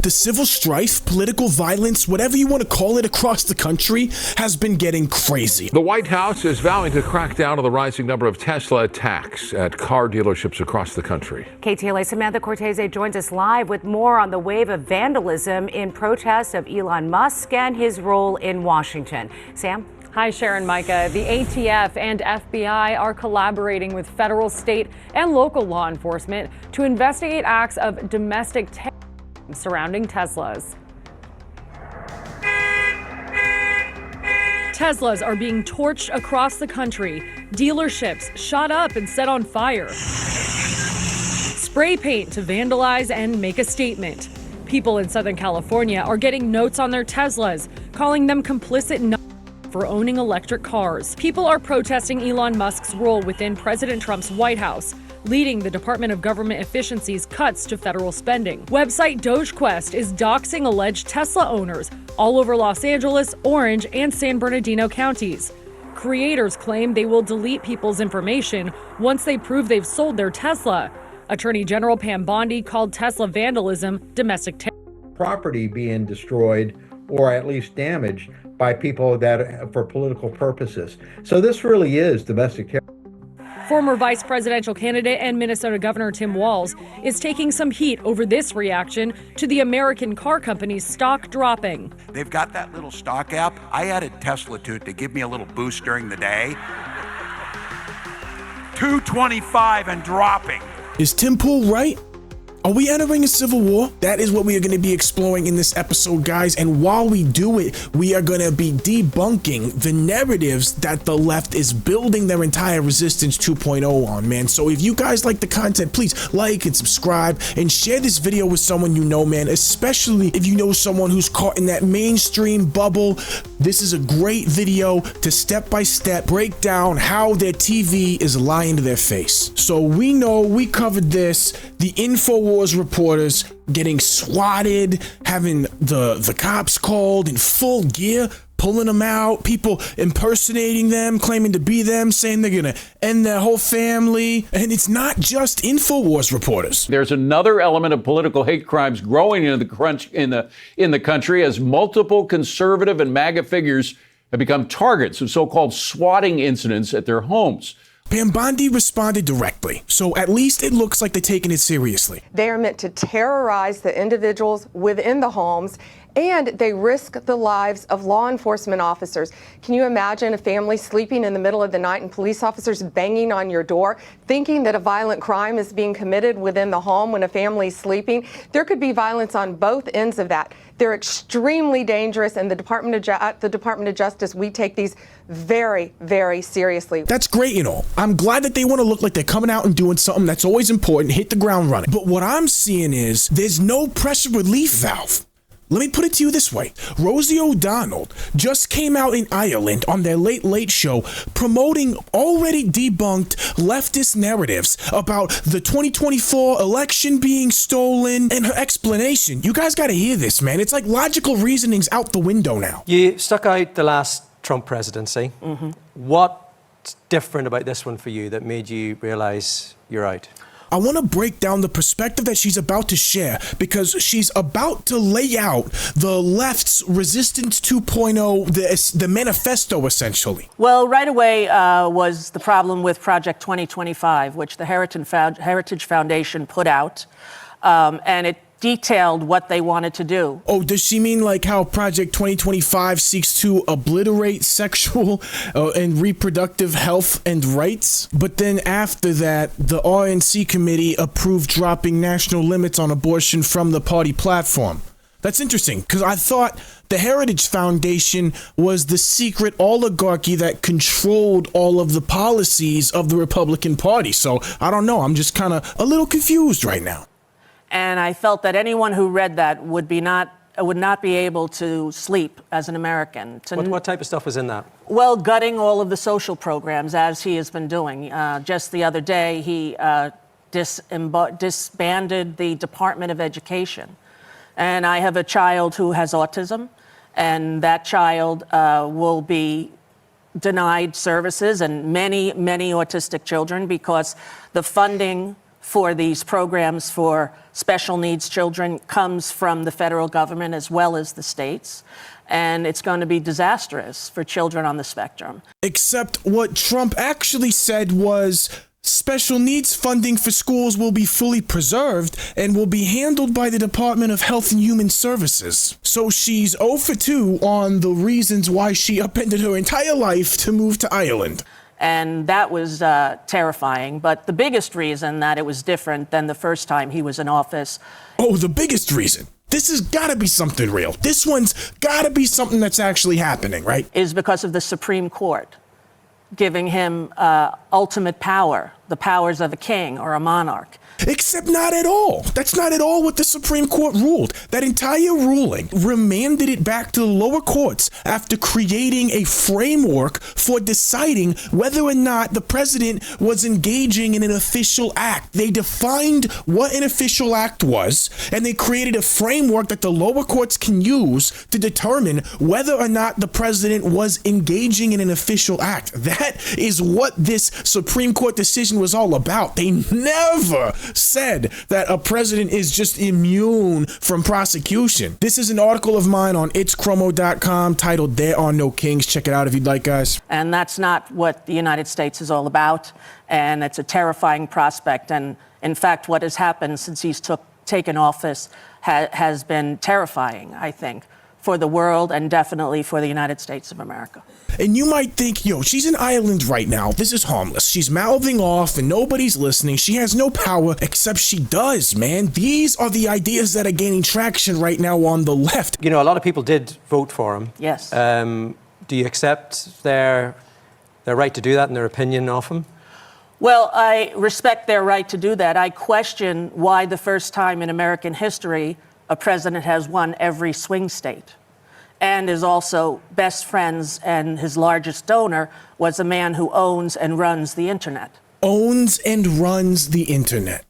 The civil strife, political violence, whatever you want to call it across the country has been getting crazy. The White House is vowing to crack down on the rising number of Tesla attacks at car dealerships across the country. KTLA Samantha Cortese joins us live with more on the wave of vandalism in protest of Elon Musk and his role in Washington. Sam? Hi, Sharon, Micah. The ATF and FBI are collaborating with federal, state, and local law enforcement to investigate acts of domestic terrorism surrounding Teslas. Teslas are being torched across the country. Dealerships shot up and set on fire. Spray paint to vandalize and make a statement. People in Southern California are getting notes on their Teslas, calling them complicit for owning electric cars. People are protesting Elon Musk's role within President Trump's White House, leading the Department of Government Efficiency's cuts to federal spending. Website DogeQuest is doxing alleged Tesla owners all over Los Angeles, Orange, and San Bernardino counties. Creators claim they will delete people's information once they prove they've sold their Tesla. Attorney General Pam Bondi called Tesla vandalism domestic terror. Property being destroyed or at least damaged by people that for political purposes. So this really is domestic terror. Former vice presidential candidate and Minnesota Governor Tim Walz is taking some heat over this reaction to the American car company's stock dropping. They've got that little stock app. I added Tesla to it to give me a little boost during the day. 225 and dropping. Is Tim Pool right? Are we entering a civil war? That is what we are going to be exploring in this episode, guys. And while we do it, we are going to be debunking the narratives that the left is building their entire Resistance 2.0 on, man. So if you guys like the content, please like and subscribe and share this video with someone you know, man, especially if you know someone who's caught in that mainstream bubble. This is a great video to step-by-step break down how their TV is lying to their face. So we know we covered this. The InfoWars reporters getting swatted, having the cops called in full gear, pulling them out, people impersonating them, claiming to be them, saying they're gonna end their whole family. And it's not just InfoWars reporters. There's another element of political hate crimes growing in the country as multiple conservative and MAGA figures have become targets of so-called swatting incidents at their homes. Pam Bondi responded directly, so at least it looks like they're taking it seriously. They are meant to terrorize the individuals within the homes, and they risk the lives of law enforcement officers. Can you imagine a family sleeping in the middle of the night and police officers banging on your door, thinking that a violent crime is being committed within the home when a family is sleeping? There could be violence on both ends of that. They're extremely dangerous, and at the Department of Justice, we take these very, very seriously. That's great and all. I'm glad that they want to look like they're coming out and doing something. That's always important, hit the ground running. But what I'm seeing is there's no pressure relief valve. Let me put it to you this way. Rosie O'Donnell just came out in Ireland on their Late Late Show promoting already debunked leftist narratives about the 2024 election being stolen, and her explanation. You guys got to hear this, man. It's like logical reasoning's out the window now. You stuck out the last Trump presidency. Mm-hmm. What's different about this one for you that made you realize you're out? I want to break down the perspective that she's about to share because she's about to lay out the left's Resistance 2.0, the manifesto, essentially. Well, right away was the problem with Project 2025, which the Heritage Foundation put out, and it detailed what they wanted to do. Oh, does she mean like how Project 2025 seeks to obliterate sexual and reproductive health and rights? But then after that, the RNC committee approved dropping national limits on abortion from the party platform. That's interesting, because I thought the Heritage Foundation was the secret oligarchy that controlled all of the policies of the Republican Party. So I don't know. I'm just kind of a little confused right now. And I felt that anyone who read that would not be able to sleep as an American. What type of stuff was in that? Well, gutting all of the social programs, as he has been doing. Just the other day, he disbanded the Department of Education. And I have a child who has autism, and that child will be denied services, and many, many autistic children, because the funding for these programs for special needs children comes from the federal government as well as the states. And it's going to be disastrous for children on the spectrum. Except what Trump actually said was special needs funding for schools will be fully preserved and will be handled by the Department of Health and Human Services. So she's 0 for 2 on the reasons why she upended her entire life to move to Ireland. And that was terrifying. But the biggest reason that it was different than the first time he was in office. Oh, the biggest reason. This has got to be something real. This one's got to be something that's actually happening, right? Is because of the Supreme Court giving him ultimate power, the powers of a king or a monarch. Except not at all. That's not at all what the Supreme Court ruled. That entire ruling remanded it back to the lower courts after creating a framework for deciding whether or not the president was engaging in an official act. They defined what an official act was, and they created a framework that the lower courts can use to determine whether or not the president was engaging in an official act. That is what this Supreme Court decision was all about. They never said that a president is just immune from prosecution. This is an article of mine on itschromo.com titled "There Are No Kings." Check it out if you'd like, guys. And that's not what the United States is all about. And it's a terrifying prospect. And in fact, what has happened since he's taken office has been terrifying, I think, for the world and definitely for the United States of America. And you might think, yo, she's in Ireland right now. This is harmless. She's mouthing off and nobody's listening. She has no power, except she does, man. These are the ideas that are gaining traction right now on the left. You know, a lot of people did vote for him. Yes. Do you accept their right to do that and their opinion of him? Well, I respect their right to do that. I question why the first time in American history a president has won every swing state and is also best friends, and his largest donor was a man who owns and runs the internet. Owns and runs the internet.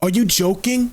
Are you joking?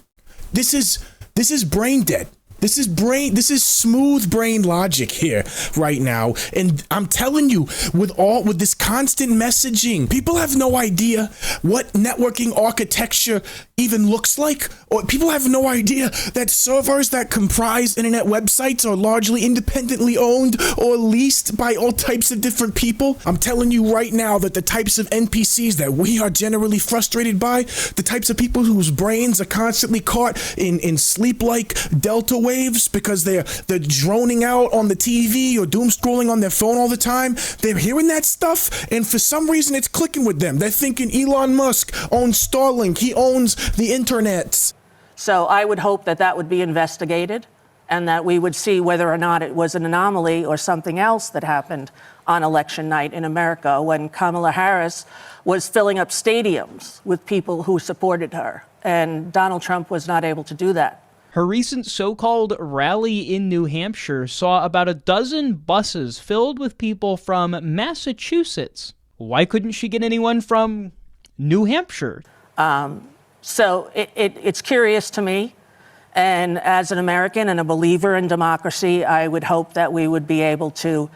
This is brain dead. This is smooth brain logic here right now. And I'm telling you, with this constant messaging, people have no idea what networking architecture even looks like. Or people have no idea that servers that comprise internet websites are largely independently owned or leased by all types of different people. I'm telling you right now that the types of NPCs that we are generally frustrated by, the types of people whose brains are constantly caught in sleep-like delta waves because they're droning out on the TV or doom scrolling on their phone all the time. They're hearing that stuff, and for some reason it's clicking with them. They're thinking Elon Musk owns Starlink. He owns the internet. So I would hope that that would be investigated and that we would see whether or not it was an anomaly or something else that happened on election night in America when Kamala Harris was filling up stadiums with people who supported her, and Donald Trump was not able to do that. Her recent so-called rally in New Hampshire saw about a dozen buses filled with people from Massachusetts. Why couldn't she get anyone from New Hampshire? So it's curious to me. And as an American and a believer in democracy, I would hope that we would be able to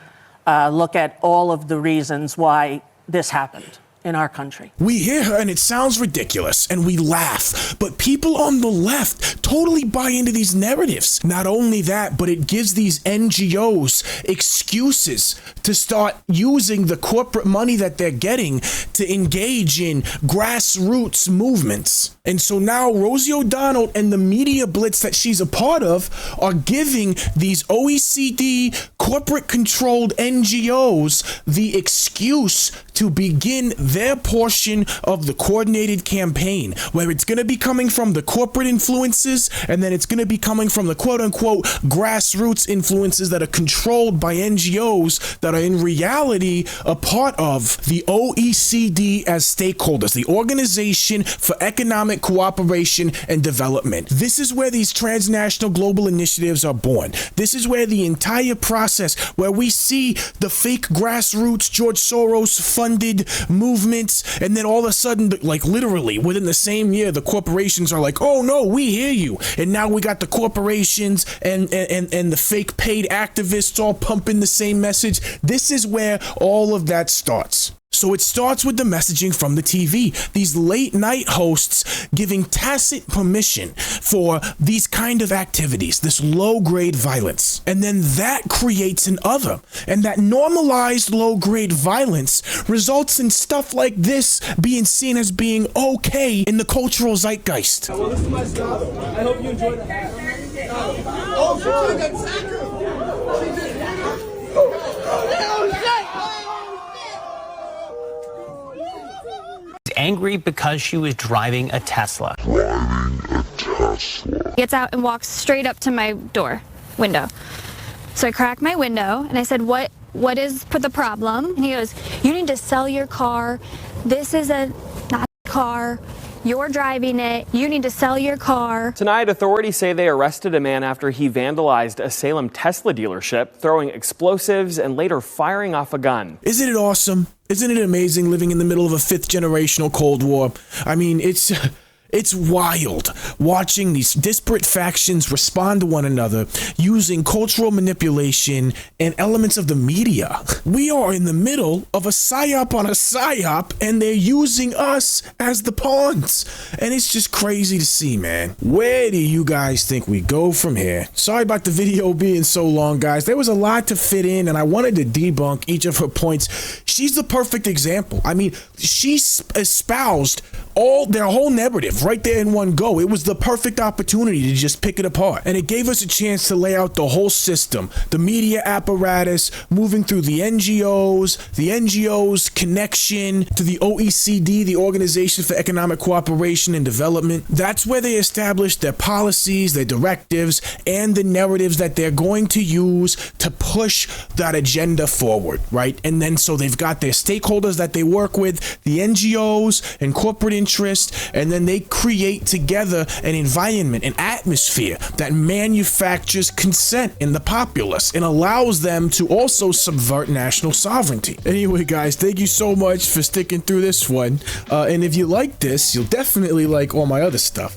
look at all of the reasons why this happened in our country. We hear her and it sounds ridiculous and we laugh, but people on the left totally buy into these narratives. Not only that, but it gives these NGOs excuses to start using the corporate money that they're getting to engage in grassroots movements. And so now Rosie O'Donnell and the media blitz that she's a part of are giving these OECD corporate controlled NGOs the excuse to begin their portion of the coordinated campaign, where it's going to be coming from the corporate influences and then it's going to be coming from the quote unquote grassroots influences that are controlled by NGOs that are in reality a part of the OECD as stakeholders, the Organization for Economic Cooperation and Development. This is where these transnational global initiatives are born. This is where the entire process, where we see the fake grassroots George Soros funded movements, and then all of a sudden, like literally within the same year, the corporations are like, oh no, we hear you. And now we got the corporations and the fake paid activists all pumping the same message. This is where all of that starts. So it starts with the messaging from the TV. These late night hosts giving tacit permission for these kind of activities, this low grade violence. And then that creates an other. And that normalized low grade violence results in stuff like this being seen as being okay in the cultural zeitgeist. Well, this is my style. I hope you enjoy the hat. Oh, angry because she was driving a Tesla. Gets out and walks straight up to my door window. So I crack my window and I said, what is the problem? And he goes, you need to sell your car. This is not a car. You're driving it. You need to sell your car. Tonight, authorities say they arrested a man after he vandalized a Salem Tesla dealership, throwing explosives and later firing off a gun. Isn't it awesome? Isn't it amazing living in the middle of a fifth generational Cold War? I mean, it's wild watching these disparate factions respond to one another using cultural manipulation and elements of the media. We are in the middle of a psyop on a psyop, and they're using us as the pawns. And it's just crazy to see, man. Where do you guys think we go from here? Sorry about the video being so long, guys. There was a lot to fit in, and I wanted to debunk each of her points. She's the perfect example. I mean, she espoused their whole narrative right there in one go. It was the perfect opportunity to just pick it apart. And it gave us a chance to lay out the whole system, the media apparatus, moving through the NGOs' connection to the OECD, the Organization for Economic Cooperation and Development. That's where they established their policies, their directives, and the narratives that they're going to use to push that agenda forward, right? And then so they've got their stakeholders that they work with, the NGOs and corporate interest, and then they create together an environment, an atmosphere that manufactures consent in the populace and allows them to also subvert national sovereignty. Anyway, guys, thank you so much for sticking through this one. And if you like this, you'll definitely like all my other stuff.